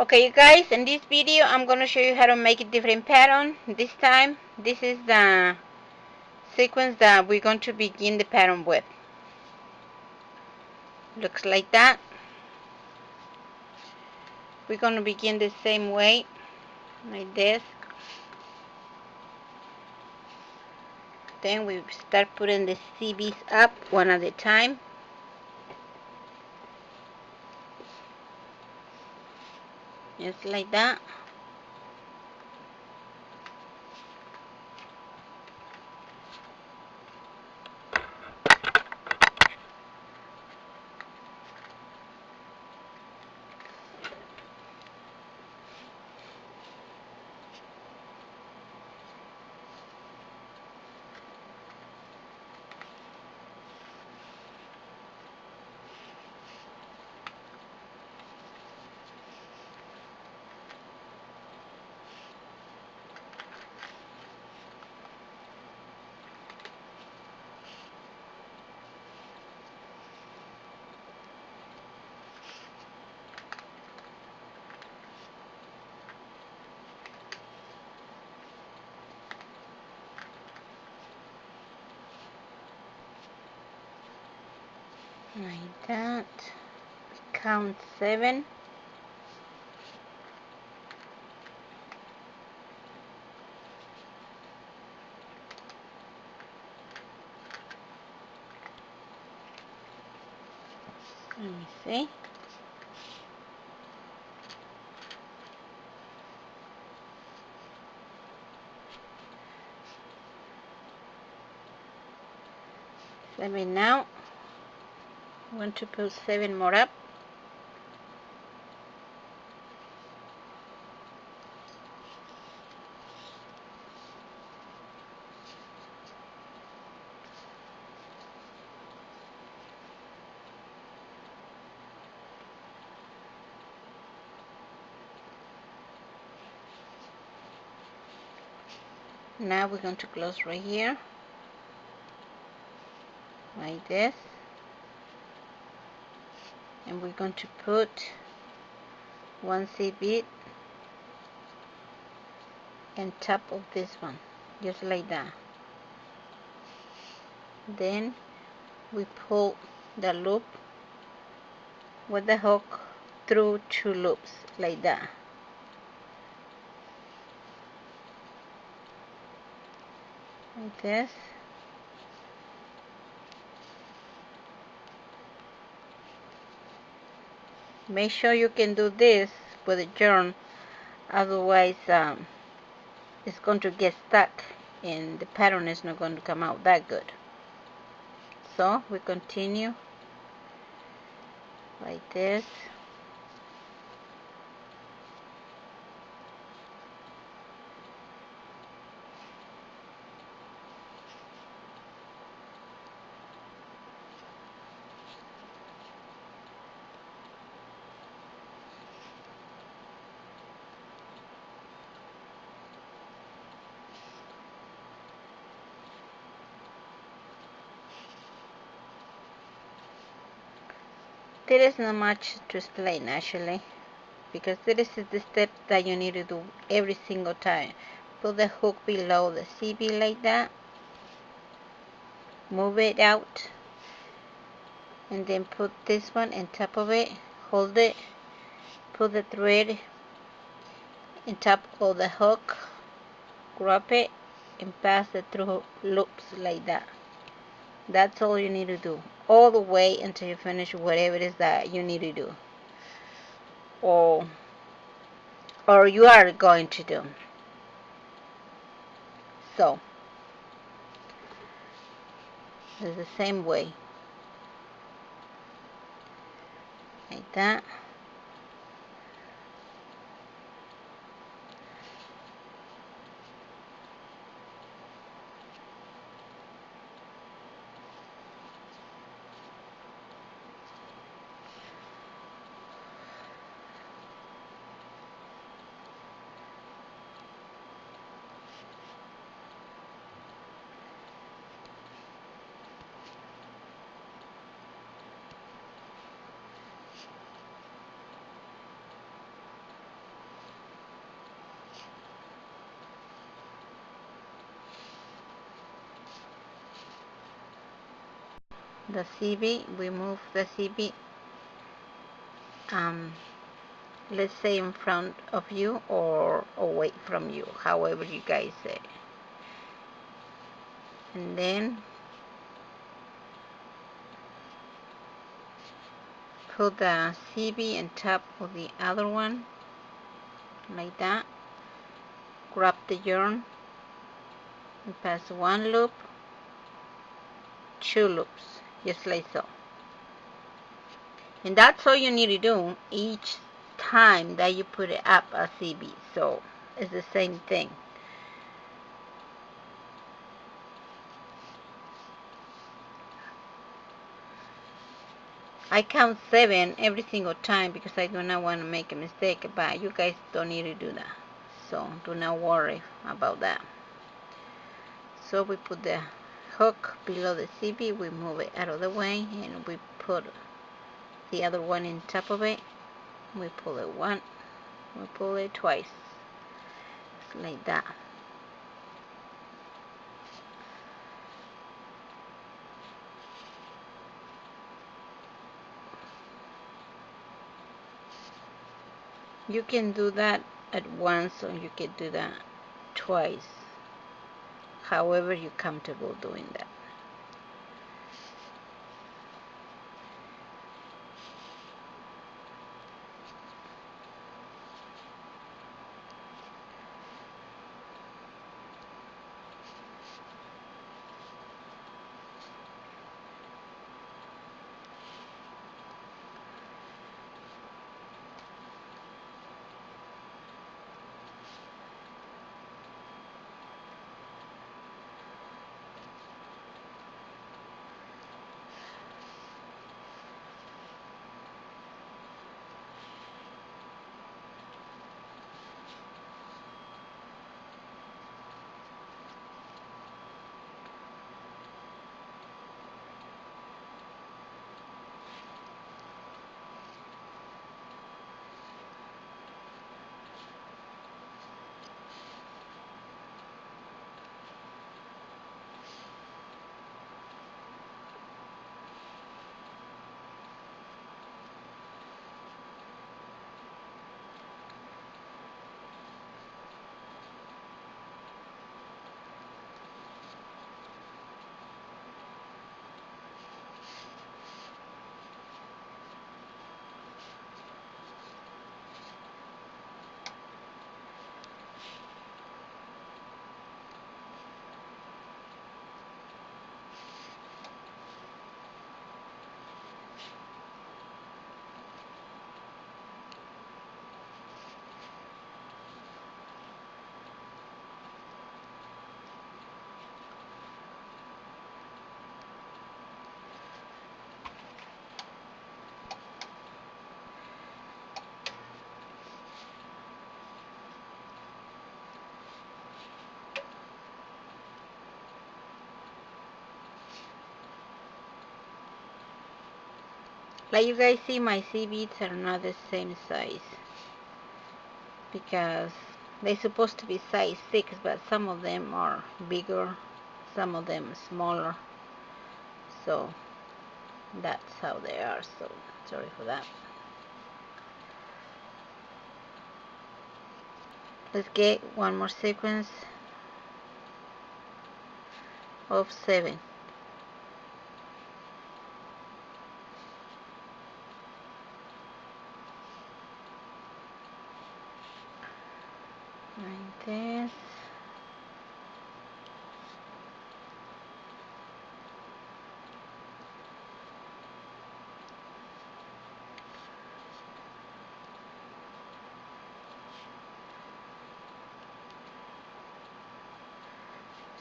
Okay, you guys, in this video I'm going to show you how to make a different pattern. This time, this is the sequence that we're going to begin the pattern with. Looks like that. We're going to begin the same way, like this. Then we start putting the CBs up one at a time. Just like that. Like that. Count 7. Let me see. Seven now. I want to put 7 more up. Now we're going to close right here, like this, and we're going to put one seed bead on top of this one, just like that. Then we pull the loop with the hook through 2 loops, like that. Like this. Make sure you can do this with a yarn, otherwise it's going to get stuck and the pattern is not going to come out that good. So we continue like this. There is not much to explain actually, because this is the step that you need to do every single time. Put the hook below the CB like that, move it out, and then put this one on top of it, hold it, put the thread on top of the hook, grab it, and pass it through loops like that. That's all you need to do, all the way until you finish whatever it is that you need to do, or you are going to do. So it's the same way, like that. the CB, we move the CB, let's say in front of you or away from you, however you guys say. And then put the CB on top of the other one, like that. Grab the yarn and pass one loop, two loops, just like so. And that's all you need to do each time that you put it up a CB. So it's the same thing. I count 7 every single time because I do not want to make a mistake, but you guys don't need to do that. So do not worry about that. So we put the hook below the CB, we move it out of the way, and we put the other one in top of it. We pull it once, we pull it twice, just like that. You can do that at once or you can do that twice, however you're comfortable doing that. Like you guys see, my CBs are not the same size because they're supposed to be size 6, but some of them are bigger, some of them smaller. So that's how they are, so sorry for that. Let's get one more sequence of 7. Like this.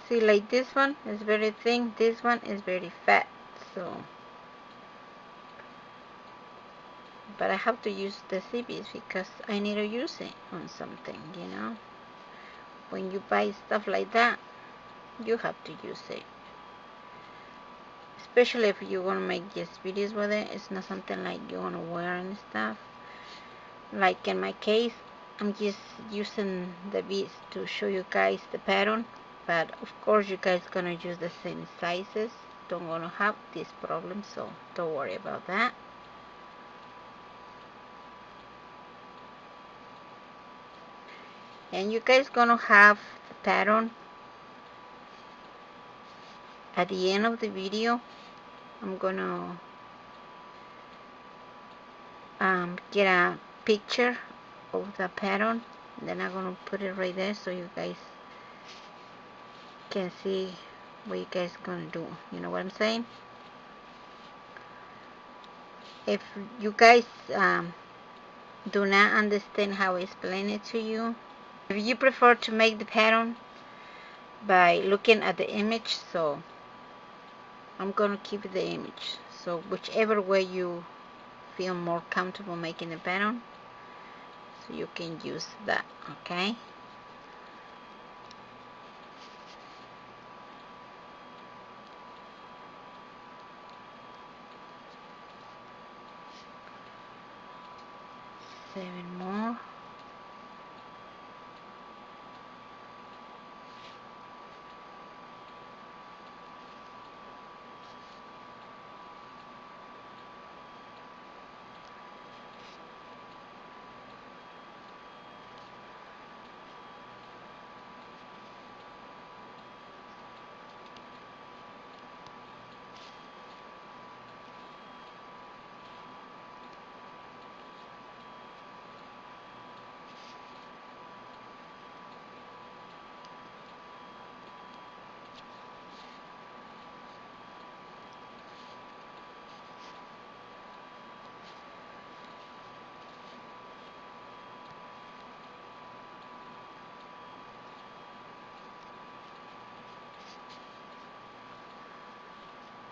See, like this one is very thin, this one is very fat, so but I have to use the CBs because I need to use it on something, you know. When you buy stuff like that, you have to use it, especially if you want to make just videos with it. It's not something like you want to wear and stuff. Like in my case, I'm just using the beads to show you guys the pattern, but of course you guys gonna use the same sizes. don't want to have this problem, so don't worry about that. And you guys gonna have the pattern at the end of the video. I'm gonna get a picture of the pattern, and then I'm gonna put it right there so you guys can see what you guys gonna do. You know what I'm saying? If you guys do not understand how I explain it to you, if you prefer to make the pattern by looking at the image, so I'm gonna keep the image. So whichever way you feel more comfortable making the pattern, so you can use that. Okay. Seven more.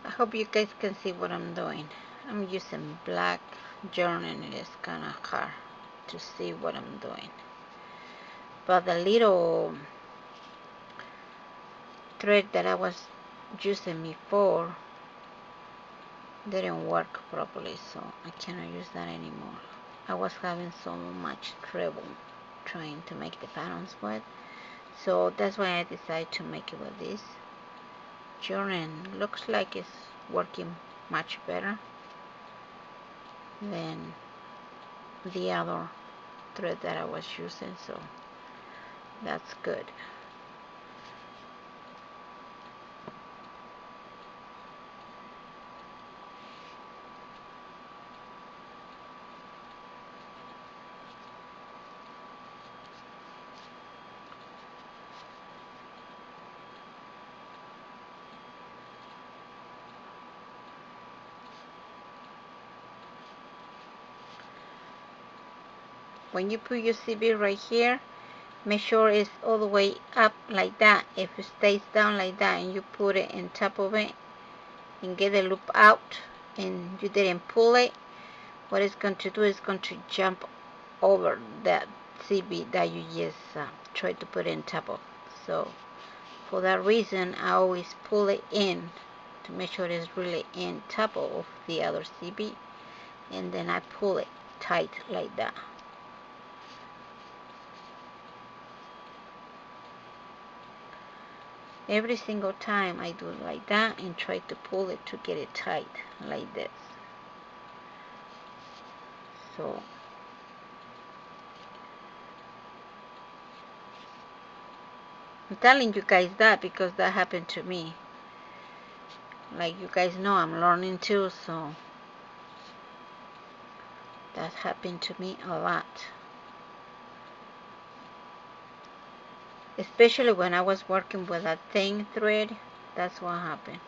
I hope you guys can see what I'm doing. I'm using black yarn and it is kind of hard to see what I'm doing. But the little thread that I was using before didn't work properly, so I cannot use that anymore. I was having so much trouble trying to make the patterns with, so that's why I decided to make it with this yarn, and looks like it's working much better than the other thread that I was using, so that's good. When you put your CB right here, make sure it's all the way up like that. If it stays down like that and you put it on top of it and get the loop out and you didn't pull it, what it's going to do is going to jump over that CB that you just tried to put on top of. So for that reason, I always pull it in to make sure it's really in top of the other CB, and then I pull it tight like that. Every single time I do it like that and try to pull it to get it tight like this. So I'm telling you guys that because that happened to me. Like you guys know, I'm learning too, so that happened to me a lot. Especially when I was working with a thin thread, that's what happened.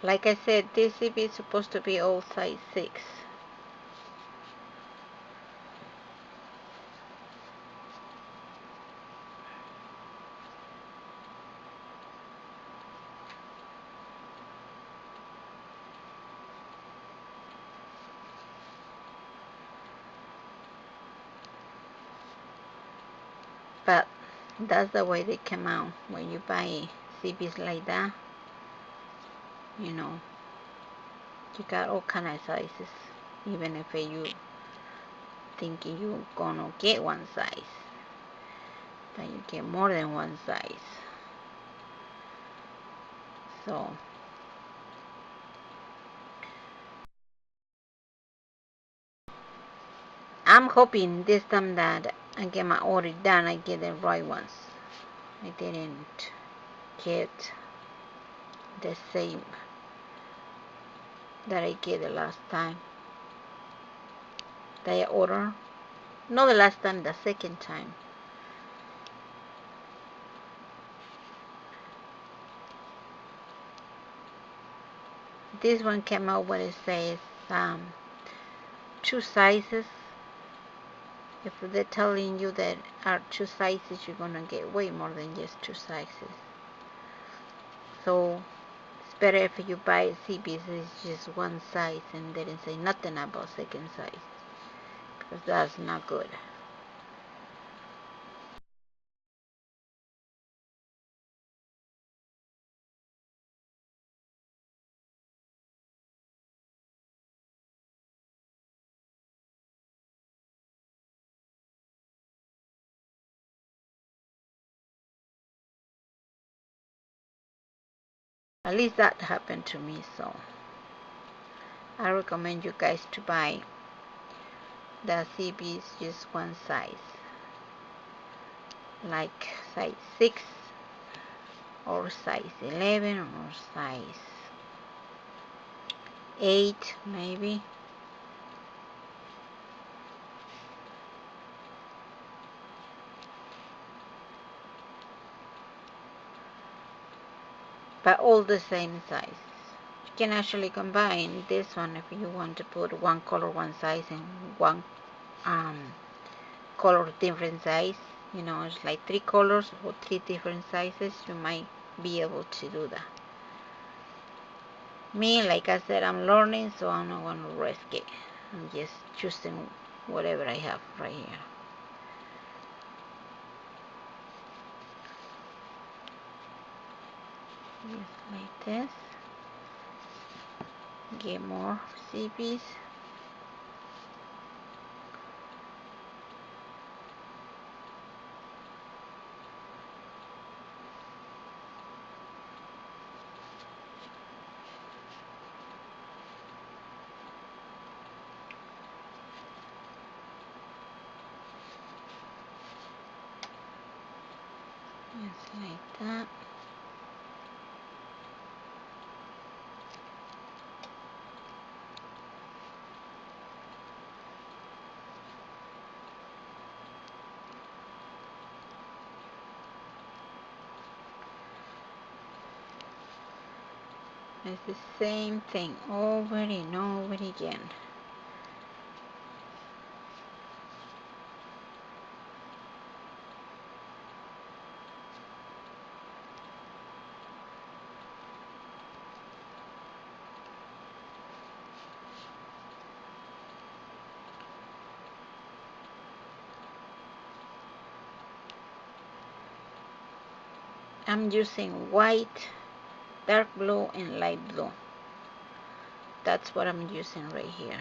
Like I said, this CB is supposed to be all size 6. But That's the way they come out when you buy CBs like that. You know, you got all kind of sizes, even if you thinking you gonna get one size, but you get more than one size. So I'm hoping this time that I get my order done, I get the right ones. I didn't get the same that I get the last time that I ordered. Not the last time, the second time. This one came out when it says 2 sizes. If they're telling you that are 2 sizes, you're gonna get way more than just 2 sizes. So it's better if you buy CBs, it's just 1 size and they didn't say nothing about second size, because that's not good. At least that happened to me, so I recommend you guys to buy the CBs just 1 size, like size 6 or size 11 or size 8 maybe. But all the same size. You can actually combine this one if you want to put one color one size and one color different size. You know, it's like 3 colors or 3 different sizes. You might be able to do that. Me, like I said, I'm learning, so I'm not going to risk it. I'm just choosing whatever I have right here. Just like this. Get more CBs. Just like that. It's the same thing over and over again. I'm using white, dark blue, and light blue. That's what I'm using right here.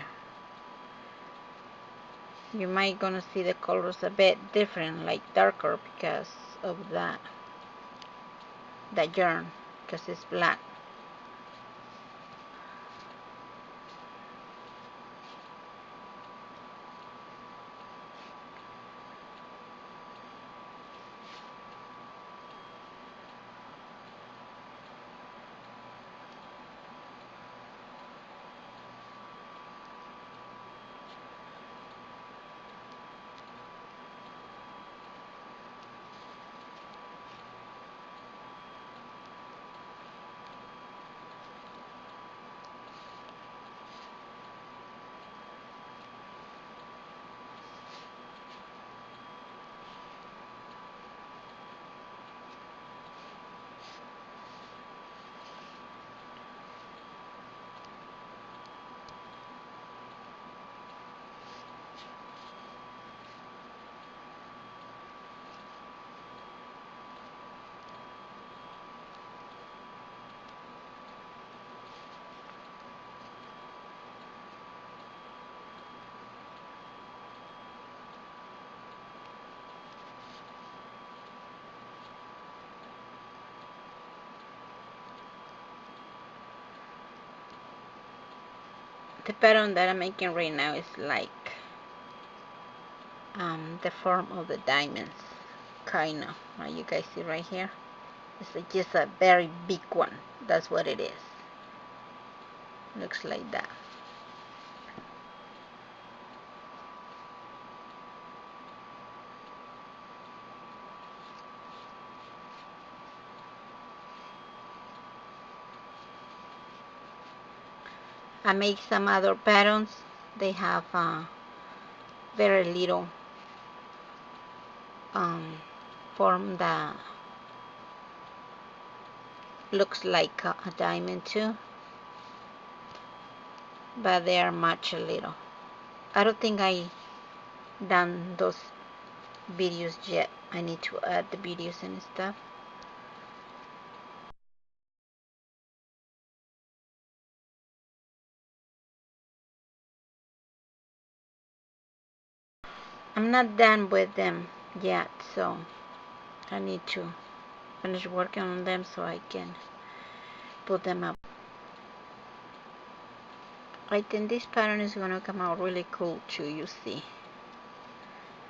You might gonna see the colors a bit different, like darker, because of that yarn, because it's black. The pattern that I'm making right now is like the form of the diamonds, kind of. You guys see right here? It's like just a very big one. That's what it is. Looks like that. I make some other patterns. They have very little form that looks like a diamond too, but they are much little. I don't think I done those videos yet. I need to add the videos and stuff. I'm not done with them yet, so I need to finish working on them so I can put them up. I think this pattern is gonna come out really cool too, you see.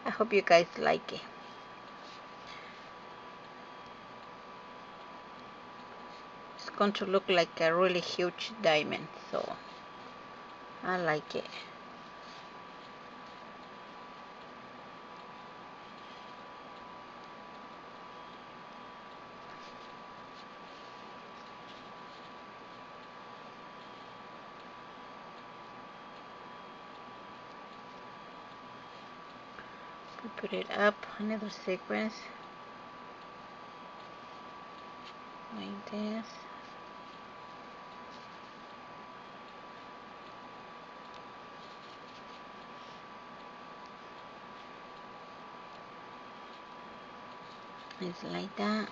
I hope you guys like it. It's going to look like a really huge diamond, so I like it. We put it up, another sequence like this. It's like that.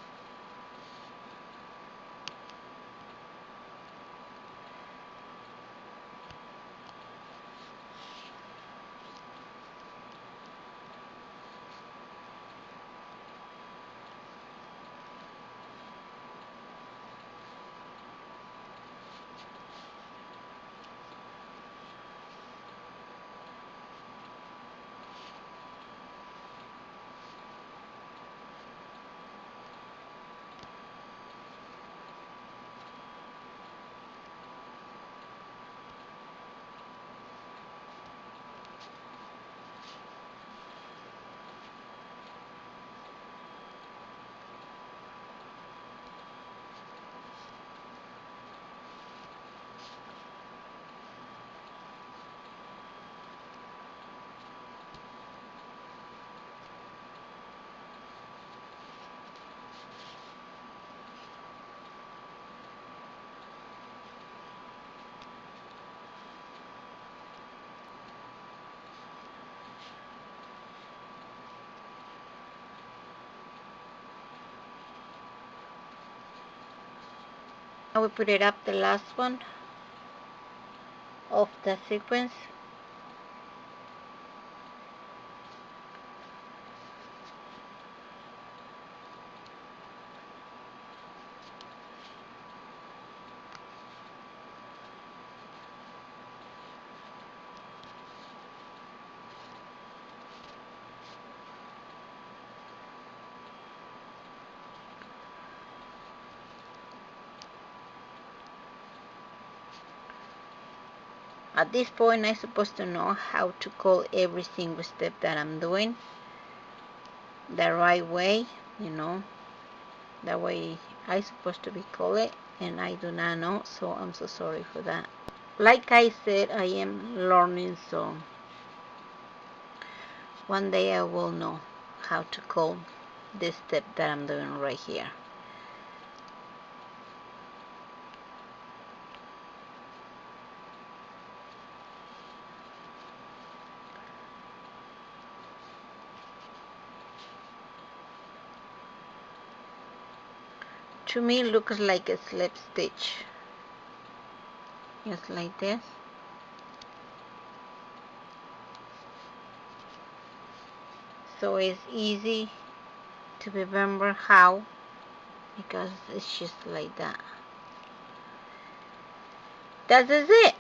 Now we put it up the last one of the sequence. At this point, I'm supposed to know how to call every single step that I'm doing the right way, you know, the way I'm supposed to be called it, and I do not know, so I'm so sorry for that. Like I said, I am learning, so one day I will know how to call this step that I'm doing right here. To me, it looks like a slip stitch, just like this. So it's easy to remember how, because it's just like that. That is it.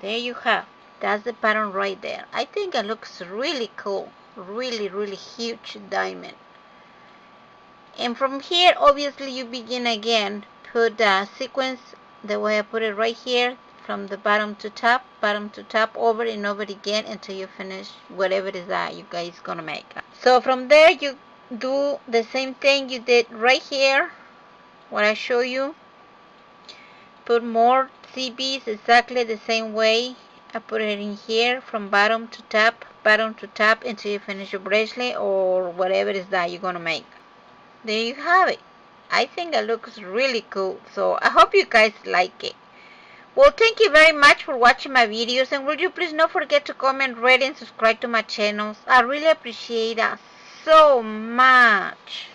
There you have. That's the pattern right there. I think it looks really cool. Really, really huge diamond. And from here, obviously, you begin again. Put the sequence the way I put it right here, from the bottom to top, over and over again until you finish whatever it is that you guys gonna make. So from there, you do the same thing you did right here, what I show you. Put more CBs exactly the same way I put it in here, from bottom to top until you finish your bracelet or whatever it is that you're gonna make. There you have it. I think it looks really cool, so I hope you guys like it. Well, thank you very much for watching my videos, and will you please not forget to comment, rate, and subscribe to my channels. I really appreciate that so much.